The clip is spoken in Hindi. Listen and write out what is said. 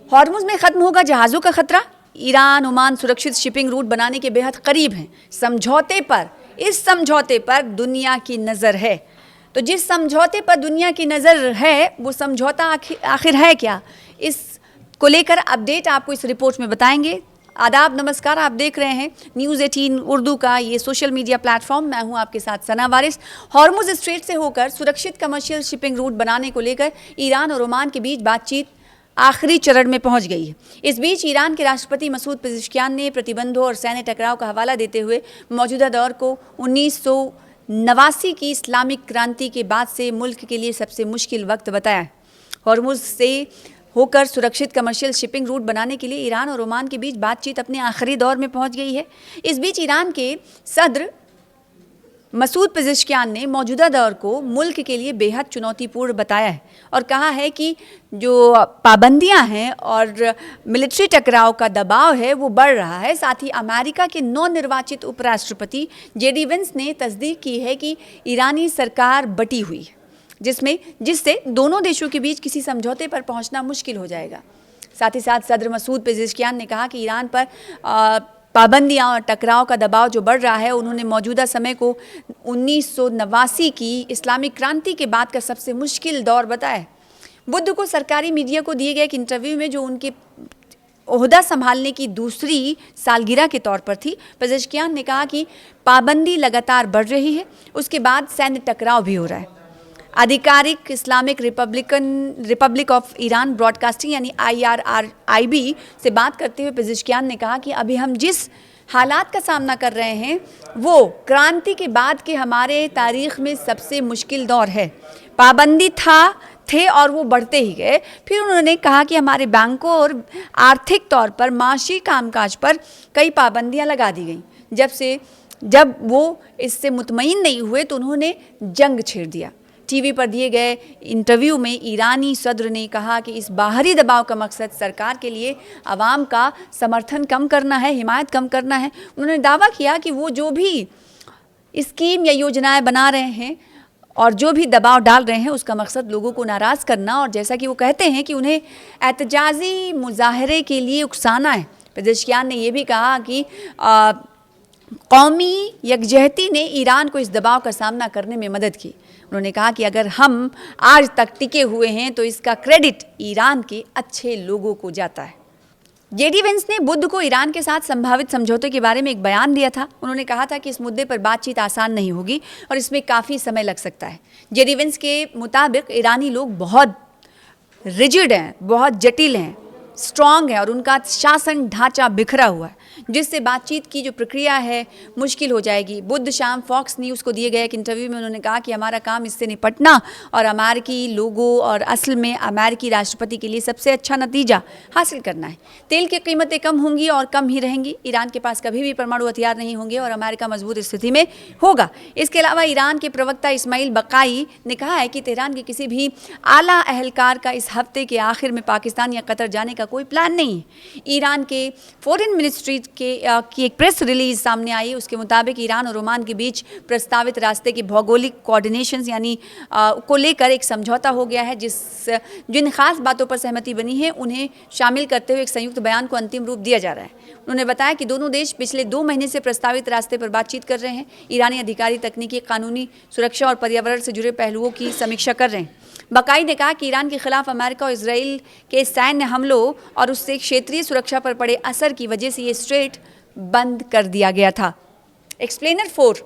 हॉर्मुज़ में ख़त्म होगा जहाज़ों का खतरा। ईरान ओमान सुरक्षित शिपिंग रूट बनाने के बेहद करीब हैं। इस समझौते पर दुनिया की नज़र है। तो जिस समझौते पर दुनिया की नज़र है वो समझौता आखिर है क्या, इसको लेकर अपडेट आपको इस रिपोर्ट में बताएंगे। आदाब, नमस्कार, आप देख रहे हैं न्यूज़ 18 उर्दू का ये सोशल मीडिया प्लेटफॉर्म। मैं हूं आपके साथ सना वारिस। हॉर्मुज़ स्ट्रेट से होकर सुरक्षित कमर्शियल शिपिंग रूट बनाने को लेकर ईरान और ओमान के बीच बातचीत आखिरी चरण में पहुंच गई है। इस बीच ईरान के राष्ट्रपति मसूद पेज़ेश्कियान ने प्रतिबंधों और सैन्य टकराव का हवाला देते हुए मौजूदा दौर को 1989 की इस्लामिक क्रांति के बाद से मुल्क के लिए सबसे मुश्किल वक्त बताया है। हॉर्मुज़ से होकर सुरक्षित कमर्शियल शिपिंग रूट बनाने के लिए ईरान और ओमान के बीच बातचीत अपने आखिरी दौर में पहुंच गई है। इस बीच ईरान के सदर मसूद पेज़ेश्कियान ने मौजूदा दौर को मुल्क के लिए बेहद चुनौतीपूर्ण बताया है और कहा है कि जो पाबंदियां हैं और मिलिट्री टकराव का दबाव है वो बढ़ रहा है। साथ ही अमेरिका के नवनिर्वाचित उपराष्ट्रपति जेडी वेंस ने तस्दीक की है कि ईरानी सरकार बटी हुई है, जिससे दोनों देशों के बीच किसी समझौते पर पहुंचना मुश्किल हो जाएगा। साथ ही साथ सदर मसूद पेज़ेश्कियान ने कहा कि ईरान पर पाबंदियां और टकराव का दबाव जो बढ़ रहा है, उन्होंने मौजूदा समय को 1989 की इस्लामिक क्रांति के बाद का सबसे मुश्किल दौर बताया। बुध को सरकारी मीडिया को दिए गए एक इंटरव्यू में जो उनके ओहदा संभालने की दूसरी सालगिरह के तौर पर थी, पेज़ेश्कियान ने कहा कि पाबंदी लगातार बढ़ रही है, उसके बाद सैन्य टकराव भी हो रहा है। आधिकारिक Islamic Republic of Iran broadcasting यानी IRIB से बात करते हुए पेज़ेश्कियान ने कहा कि अभी हम जिस हालात का सामना कर रहे हैं वो क्रांति के बाद के हमारे तारीख़ में सबसे मुश्किल दौर है। पाबंदी थे और वो बढ़ते ही गए। फिर उन्होंने कहा कि हमारे बैंकों और आर्थिक तौर पर माशी कामकाज पर कई पाबंदियां लगा दी गई। जब वो इससे मुतमईन नहीं हुए तो उन्होंने जंग छेड़ दिया। टीवी पर दिए गए इंटरव्यू में ईरानी सदर ने कहा कि इस बाहरी दबाव का मकसद सरकार के लिए आवाम का समर्थन कम करना है, हिमायत कम करना है। उन्होंने दावा किया कि वो जो भी स्कीम या योजनाएं बना रहे हैं और जो भी दबाव डाल रहे हैं उसका मकसद लोगों को नाराज़ करना और जैसा कि वो कहते हैं कि उन्हें एहतजाजी मुजाहरे के लिए उकसाना है। पेज़ेश्कियान ने यह भी कहा कि कौमी यकजहती ने ईरान को इस दबाव का सामना करने में मदद की। उन्होंने कहा कि अगर हम आज तक टिके हुए हैं तो इसका क्रेडिट ईरान के अच्छे लोगों को जाता है। जेडी वेंस ने बुध को ईरान के साथ संभावित समझौते के बारे में एक बयान दिया था। उन्होंने कहा था कि इस मुद्दे पर बातचीत आसान नहीं होगी और इसमें काफ़ी समय लग सकता है। जेडी वेंस के मुताबिक ईरानी लोग बहुत रिजिड हैं, बहुत जटिल हैं, स्ट्रॉन्ग है और उनका शासन ढांचा बिखरा हुआ है, जिससे बातचीत की जो प्रक्रिया है मुश्किल हो जाएगी। बुध शाम फॉक्स न्यूज़ को दिए गए एक इंटरव्यू में उन्होंने कहा कि हमारा काम इससे निपटना और अमेरिकी लोगों और असल में अमेरिकी राष्ट्रपति के लिए सबसे अच्छा नतीजा हासिल करना है। तेल की कीमतें कम होंगी और कम ही रहेंगी। ईरान के पास कभी भी परमाणु हथियार नहीं होंगे और अमेरिका मजबूत स्थिति में होगा। इसके अलावा ईरान के प्रवक्ता इस्माइल बकाई ने कहा है कि तेहरान के किसी भी आला अहलकार का इस हफ्ते के आखिर में पाकिस्तान या कतर जाने का कोई प्लान नहीं है। ईरान के फॉरेन मिनिस्ट्री की एक प्रेस रिलीज सामने आई। उसके मुताबिक ईरान और ओमान के बीच प्रस्तावित रास्ते के भौगोलिक कोऑर्डिनेशन यानी को लेकर एक समझौता हो गया है। जिन खास बातों पर सहमति बनी है उन्हें शामिल करते हुए एक संयुक्त बयान को अंतिम रूप दिया जा रहा है। उन्होंने बताया कि दोनों देश पिछले 2 महीने से प्रस्तावित रास्ते पर बातचीत कर रहे हैं। ईरानी अधिकारी तकनीकी, कानूनी, सुरक्षा और पर्यावरण से जुड़े पहलुओं की समीक्षा कर रहे हैं। बकाई ने कहा कि ईरान के खिलाफ अमेरिका और इजराइल के सैन्य हमलों और उससे क्षेत्रीय सुरक्षा पर पड़े असर की वजह से ये स्ट्रेट बंद कर दिया गया था। एक्सप्लेनर 4